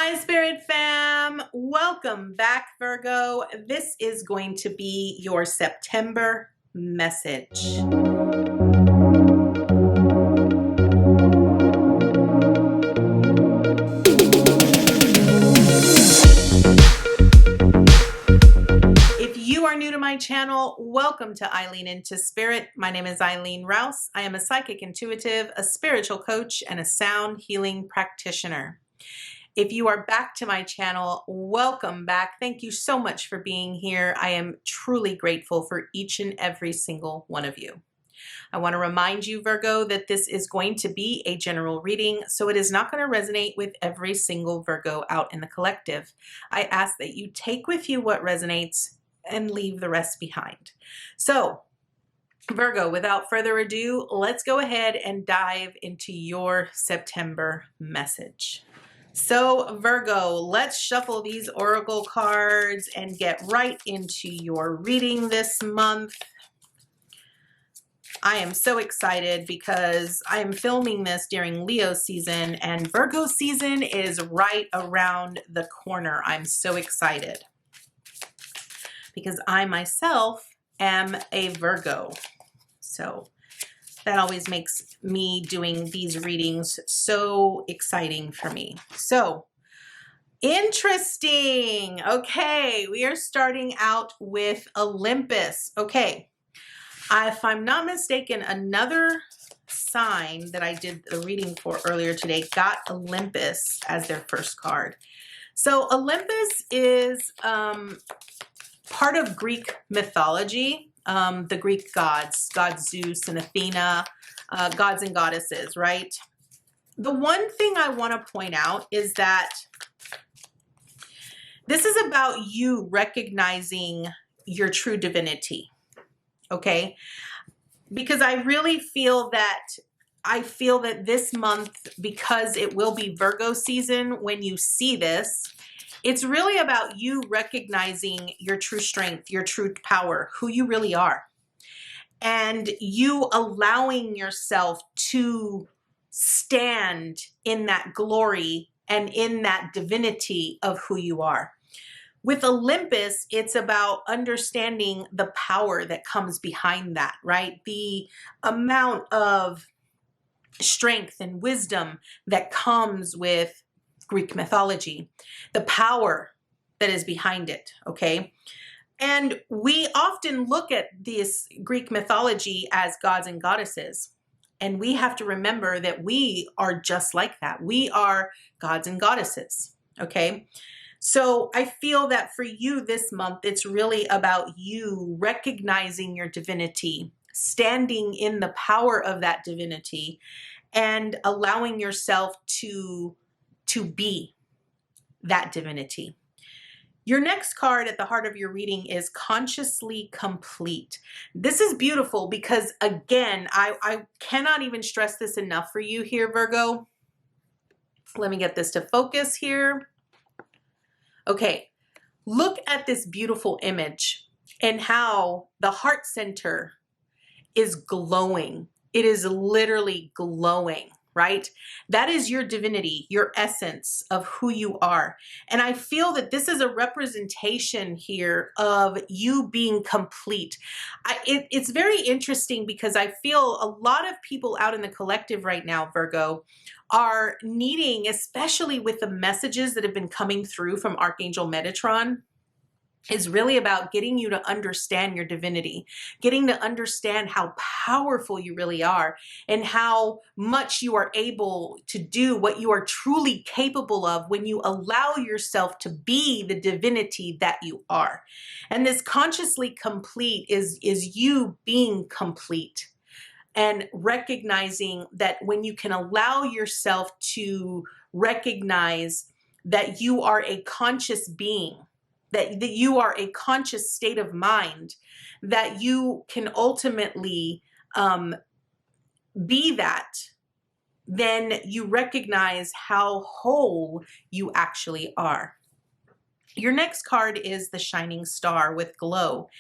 Hi, Spirit Fam. Welcome back, Virgo. This is going to be your September message. If you are new to my channel, welcome to Eileen Into Spirit. My name is Eileen Rouse. I am a psychic intuitive, a spiritual coach, and a sound healing practitioner. If you are back to my channel, welcome back. Thank you so much for being here. I am truly grateful for each and every single one of you. I want to remind you, Virgo, that this is going to be a general reading, so it is not going to resonate with every single Virgo out in the collective. I ask that you take with you what resonates and leave the rest behind. So, Virgo, without further ado, let's go ahead and dive into your September message. So Virgo, let's shuffle these oracle cards and get right into your reading this month. I am so excited because I am filming this during Leo season and Virgo season is right around the corner. I'm so excited because I myself am a Virgo. So that always makes me doing these readings so exciting for me. So interesting. Okay, we are starting out with Olympus. Okay, if I'm not mistaken, another sign that I did a reading for earlier today got Olympus as their first card. So Olympus is part of Greek mythology. The Greek gods, God Zeus and Athena, gods and goddesses, right? The one thing I want to point out is that this is about you recognizing your true divinity, okay? Because I really feel that this month, because it will be Virgo season when you see this, it's really about you recognizing your true strength, your true power, who you really are, and you allowing yourself to stand in that glory and in that divinity of who you are. With Olympus, it's about understanding the power that comes behind that, right? The amount of strength and wisdom that comes with Greek mythology, the power that is behind it, okay? And we often look at this Greek mythology as gods and goddesses, and we have to remember that we are just like that. We are gods and goddesses, okay? So I feel that for you this month, it's really about you recognizing your divinity, standing in the power of that divinity, and allowing yourself to be that divinity. Your next card at the heart of your reading is Consciously Complete. This is beautiful because, again, I cannot even stress this enough for you here, Virgo. Let me get this to focus here. Okay, look at this beautiful image and how the heart center is glowing. It is literally glowing, right? That is your divinity, your essence of who you are. And I feel that this is a representation here of you being complete. It's very interesting because I feel a lot of people out in the collective right now, Virgo, are needing, especially with the messages that have been coming through from Archangel Metatron, is really about getting you to understand your divinity, getting to understand how powerful you really are and how much you are able to do what you are truly capable of when you allow yourself to be the divinity that you are. And this Consciously Complete is you being complete and recognizing that when you can allow yourself to recognize that you are a conscious being, that you are a conscious state of mind, that you can ultimately be that, then you recognize how whole you actually are. Your next card is the Shining Star with Glow.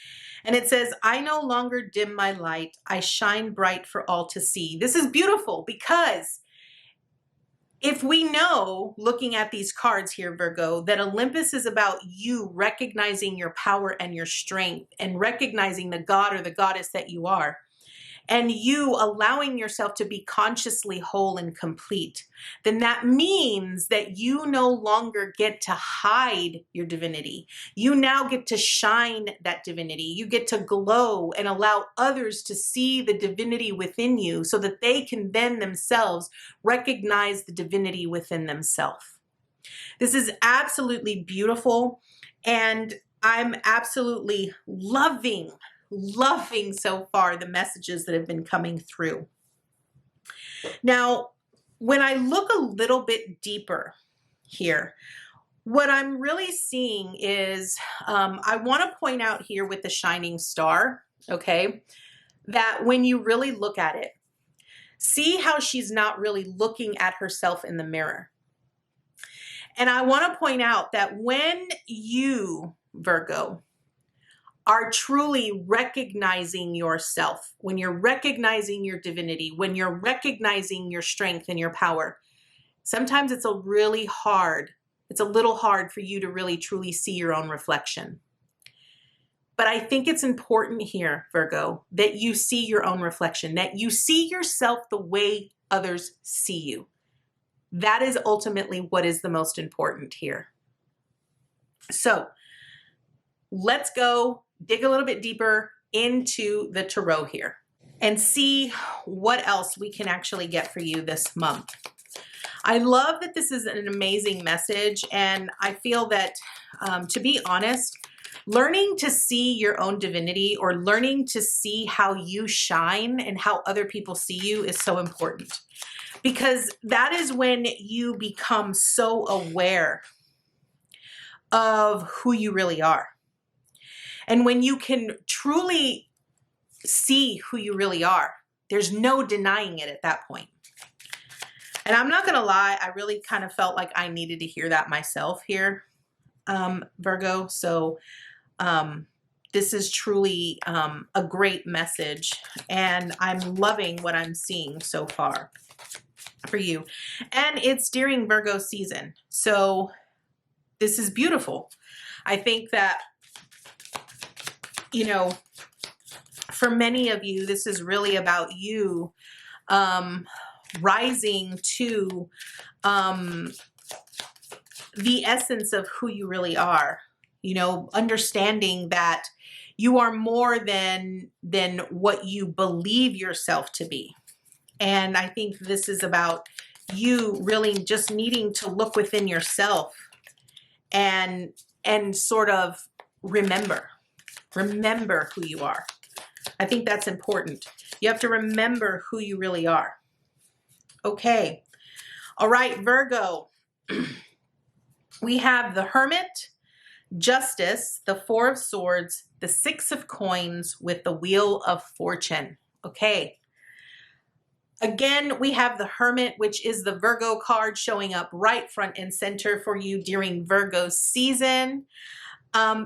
And it says, I no longer dim my light. I shine bright for all to see. This is beautiful because If we know, looking at these cards here, Virgo, that Olympus is about you recognizing your power and your strength and recognizing the god or the goddess that you are, and you allowing yourself to be consciously whole and complete, then that means that you no longer get to hide your divinity. You now get to shine that divinity. You get to glow and allow others to see the divinity within you so that they can then themselves recognize the divinity within themselves. This is absolutely beautiful, and I'm absolutely loving so far the messages that have been coming through. Now, when I look a little bit deeper here, what I'm really seeing is, I want to point out here with the shining star, okay, that when you really look at it, see how she's not really looking at herself in the mirror. And I want to point out that when you, Virgo, are truly recognizing yourself, when you're recognizing your divinity, when you're recognizing your strength and your power, sometimes it's a little hard for you to really truly see your own reflection. But I think it's important here, Virgo, that you see your own reflection, that you see yourself the way others see you. That is ultimately what is the most important here. So let's go dig a little bit deeper into the tarot here and see what else we can actually get for you this month. I love that this is an amazing message, and I feel that, to be honest, learning to see your own divinity or learning to see how you shine and how other people see you is so important, because that is when you become so aware of who you really are. And when you can truly see who you really are, there's no denying it at that point. And I'm not going to lie, I really kind of felt like I needed to hear that myself here, Virgo. So this is truly a great message, and I'm loving what I'm seeing so far for you. And it's during Virgo season, so this is beautiful. I think that, you know, for many of you, this is really about you rising to the essence of who you really are, you know, understanding that you are more than what you believe yourself to be. And I think this is about you really just needing to look within yourself and sort of remember who you are. I think that's important. You have to remember who you really are. Okay. All right, Virgo. We have the Hermit, Justice, the Four of Swords, the Six of Coins with the Wheel of Fortune. Okay. Again, we have the Hermit, which is the Virgo card showing up right front and center for you during Virgo season.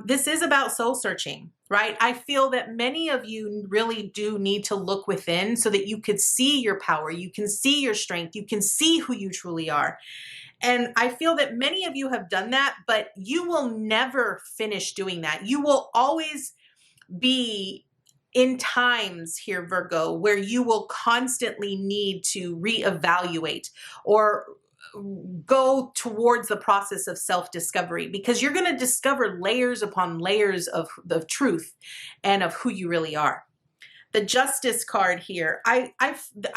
This is about soul searching, right? I feel that many of you really do need to look within so that you could see your power, you can see your strength, you can see who you truly are. And I feel that many of you have done that, but you will never finish doing that. You will always be in times here, Virgo, where you will constantly need to reevaluate or go towards the process of self-discovery, because you're going to discover layers upon layers of the truth and of who you really are. The Justice card here, I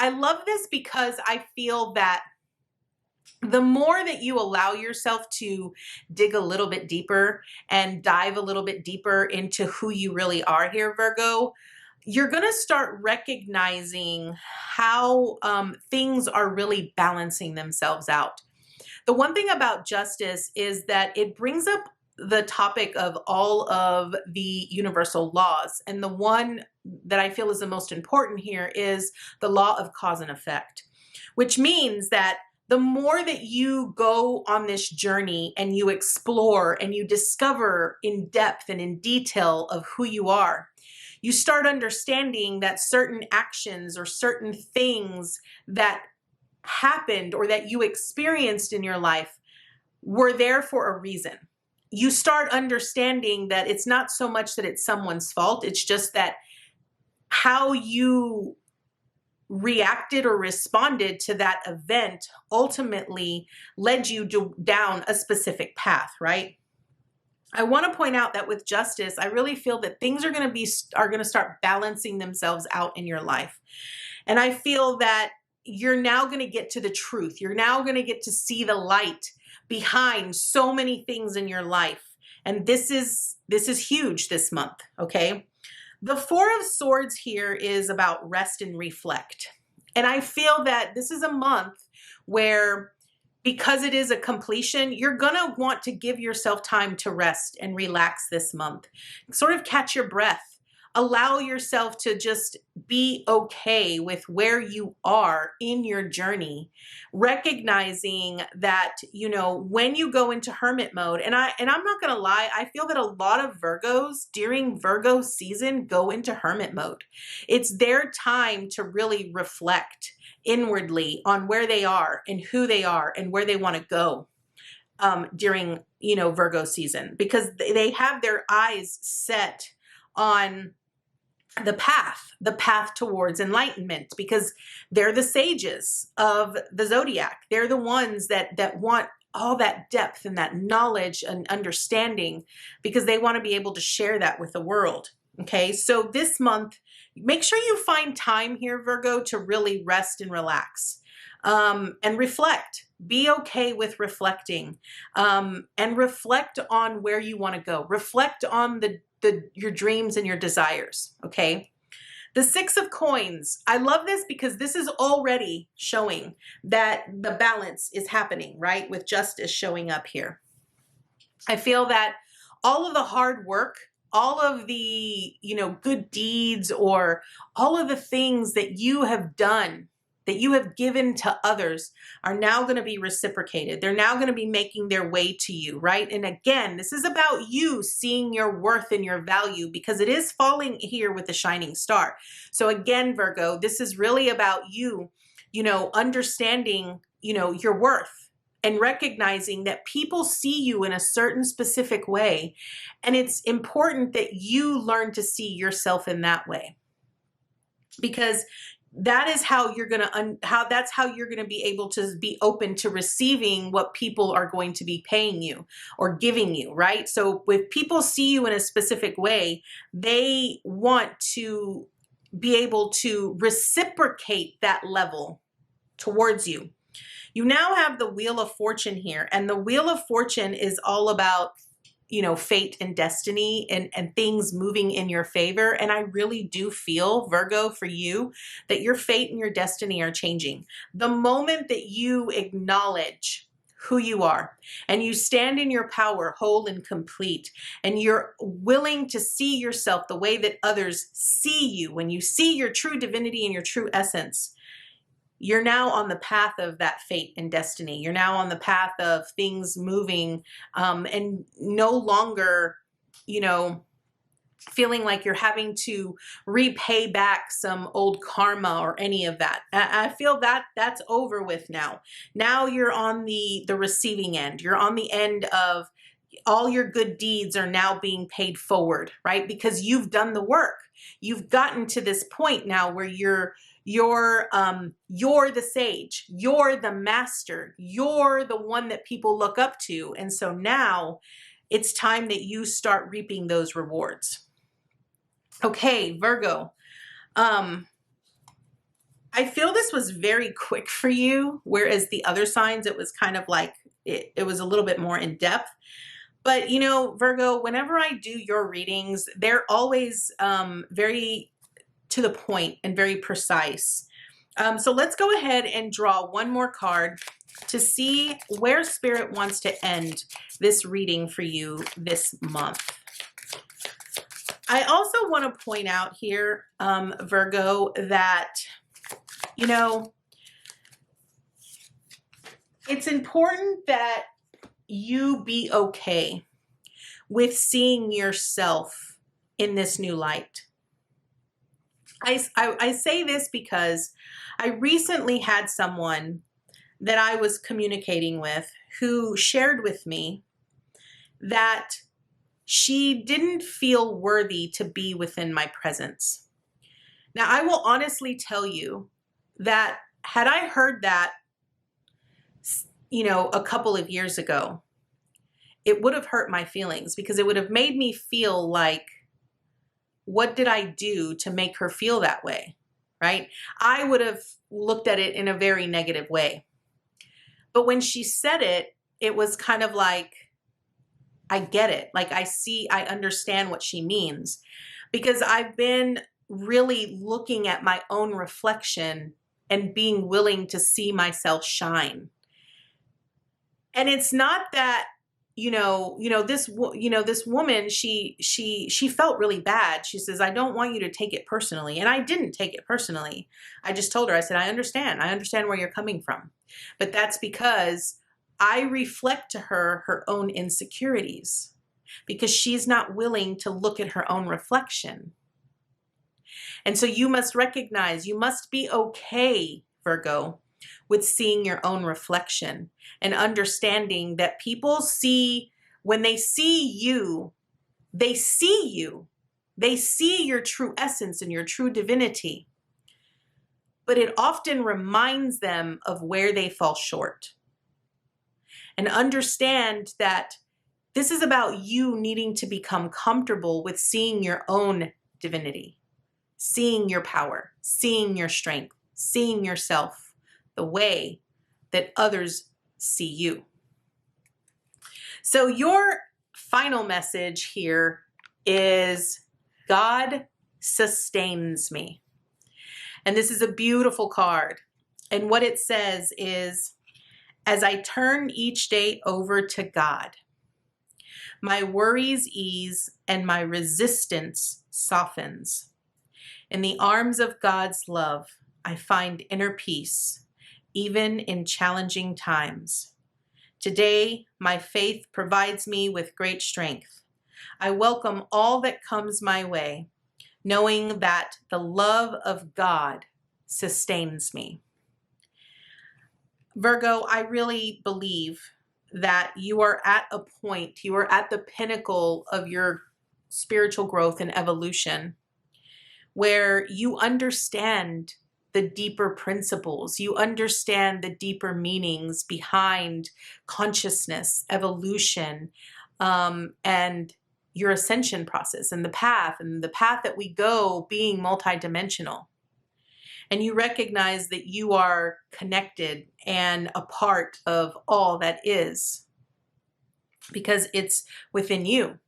love this because I feel that the more that you allow yourself to dig a little bit deeper and dive a little bit deeper into who you really are here, Virgo, you're going to start recognizing how things are really balancing themselves out. The one thing about justice is that it brings up the topic of all of the universal laws. And the one that I feel is the most important here is the law of cause and effect, which means that the more that you go on this journey and you explore and you discover in depth and in detail of who you are, you start understanding that certain actions or certain things that happened or that you experienced in your life were there for a reason. You start understanding that it's not so much that it's someone's fault, it's just that how you reacted or responded to that event ultimately led you down a specific path, right? I want to point out that with justice, I really feel that things are going to start balancing themselves out in your life. And I feel that you're now going to get to the truth. You're now going to get to see the light behind so many things in your life. And this is huge this month, okay? The Four of Swords here is about rest and reflect. And I feel that this is a month where, because it is a completion, you're going to want to give yourself time to rest and relax this month. Sort of catch your breath. Allow yourself to just be okay with where you are in your journey, recognizing that, you know, when you go into hermit mode, and I'm not going to lie, I feel that a lot of Virgos during Virgo season go into hermit mode. It's their time to really reflect inwardly on where they are and who they are and where they want to go during, you know, Virgo season, because they have their eyes set on the path towards enlightenment, because they're the sages of the zodiac. They're the ones that want all that depth and that knowledge and understanding, because they want to be able to share that with the world. Okay, so this month, make sure you find time here, Virgo, to really rest and relax and reflect. Be okay with reflecting and reflect on where you want to go. Reflect on your dreams and your desires, okay? The Six of Coins. I love this because this is already showing that the balance is happening, right? With justice showing up here. I feel that all of the hard work, all of the, you know, good deeds, or all of the things that you have done, that you have given to others, are now going to be reciprocated. They're now going to be making their way to you, right? And again, this is about you seeing your worth and your value, because it is falling here with the shining star. So again, Virgo, this is really about you, you know, understanding, you know, your worth and recognizing that people see you in a certain specific way. And it's important that you learn to see yourself in that way, because that is how you're going to, that's how you're going to be able to be open to receiving what people are going to be paying you or giving you, right? So if people see you in a specific way, they want to be able to reciprocate that level towards you. You now have the Wheel of Fortune here, and the Wheel of Fortune is all about, you know, fate and destiny and things moving in your favor. And I really do feel, Virgo, for you, that your fate and your destiny are changing. The moment that you acknowledge who you are and you stand in your power whole and complete, and you're willing to see yourself the way that others see you, when you see your true divinity and your true essence, you're now on the path of that fate and destiny. You're now on the path of things moving and no longer, you know, feeling like you're having to repay back some old karma or any of that. I feel that that's over with now. Now you're on the receiving end. You're on the end of all your good deeds are now being paid forward, right? Because you've done the work. You've gotten to this point now where you're the sage, you're the master, you're the one that people look up to. And so now it's time that you start reaping those rewards. Okay, Virgo. I feel this was very quick for you, whereas the other signs, it was kind of like, it was a little bit more in depth. But, you know, Virgo, whenever I do your readings, they're always very to the point and very precise. So let's go ahead and draw one more card to see where Spirit wants to end this reading for you this month. I also want to point out here, Virgo, that, you know, it's important that you be okay with seeing yourself in this new light. I say this because I recently had someone that I was communicating with who shared with me that she didn't feel worthy to be within my presence. Now, I will honestly tell you that had I heard that, a couple of years ago, it would have hurt my feelings because it would have made me feel like, what did I do to make her feel that way? Right? I would have looked at it in a very negative way. But when she said it, it was kind of like, I get it. Like I understand what she means, because I've been really looking at my own reflection and being willing to see myself shine. And it's not that, this woman, she felt really bad. She says, I don't want you to take it personally. And I didn't take it personally. I just told her, I said, I understand where you're coming from. But that's because I reflect to her own insecurities, because she's not willing to look at her own reflection. And so you must recognize, you must be okay, Virgo, with seeing your own reflection and understanding that people see, when they see you, they see you. They see your true essence and your true divinity. But it often reminds them of where they fall short. And understand that this is about you needing to become comfortable with seeing your own divinity, seeing your power, seeing your strength, seeing yourself the way that others see you. So your final message here is, God sustains me. And this is a beautiful card. And what it says is, as I turn each day over to God, my worries ease and my resistance softens. In the arms of God's love, I find inner peace, even in challenging times. Today, my faith provides me with great strength. I welcome all that comes my way, knowing that the love of God sustains me. Virgo, I really believe that you are at a point, you are at the pinnacle of your spiritual growth and evolution, where you understand the deeper principles, you understand the deeper meanings behind consciousness, evolution, and your ascension process and the path that we go being multidimensional. And you recognize that you are connected and a part of all that is, because it's within you.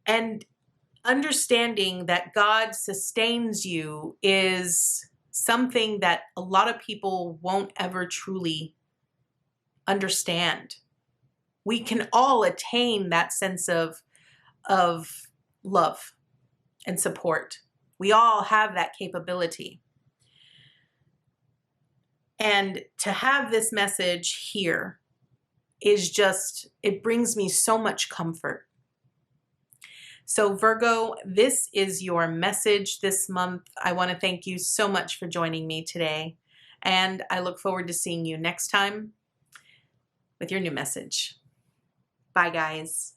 And understanding that God sustains you is something that a lot of people won't ever truly understand. We can all attain that sense of love and support. We all have that capability. And to have this message here is just, it brings me so much comfort. So Virgo, this is your message this month. I want to thank you so much for joining me today. And I look forward to seeing you next time with your new message. Bye, guys.